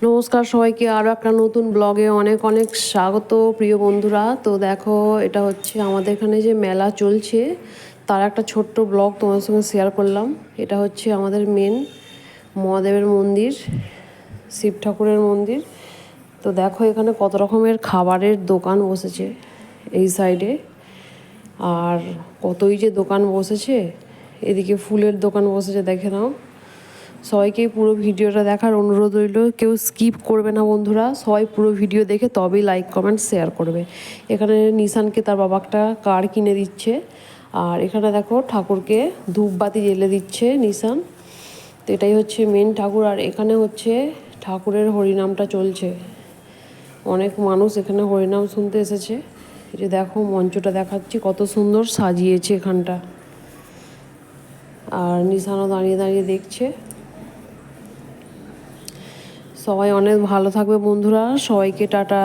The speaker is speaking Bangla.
নমস্কার সবাইকে, আরও একটা নতুন ব্লগে অনেক অনেক স্বাগত প্রিয় বন্ধুরা। তো দেখো, এটা হচ্ছে আমাদের এখানে যে মেলা চলছে তার একটা ছোট্ট ব্লগ তোমাদের সঙ্গে শেয়ার করলাম। এটা হচ্ছে আমাদের মেন মহাদেবের মন্দির, শিব ঠাকুরের মন্দির। তো দেখো এখানে কত রকমের খাবারের দোকান বসেছে এই সাইডে, আর কতই যে দোকান বসেছে। এদিকে ফুলের দোকান বসেছে, দেখে নাও। সবাইকেই পুরো ভিডিওটা দেখার অনুরোধ রইল, কেউ স্কিপ করবে না বন্ধুরা, সবাই পুরো ভিডিও দেখে তবেই লাইক কমেন্ট শেয়ার করবে। এখানে নিশানকে তার বাবা একটা কার কিনে দিচ্ছে, আর এখানে দেখো ঠাকুরকে ধূপবাতি জ্বেলে দিচ্ছে নিশান। তো এটাই হচ্ছে মেন ঠাকুর, আর এখানে হচ্ছে ঠাকুরের হরিনামটা চলছে। অনেক মানুষ এখানে হরিনাম শুনতে এসেছে। এই যে দেখো মঞ্চটা দেখাচ্ছি, কত সুন্দর সাজিয়েছে এখানটা, আর নিশানও দাঁড়িয়ে দাঁড়িয়ে দেখছে। সবাই অনেক ভালো থাকবে বন্ধুরা, সবাইকে টাটা।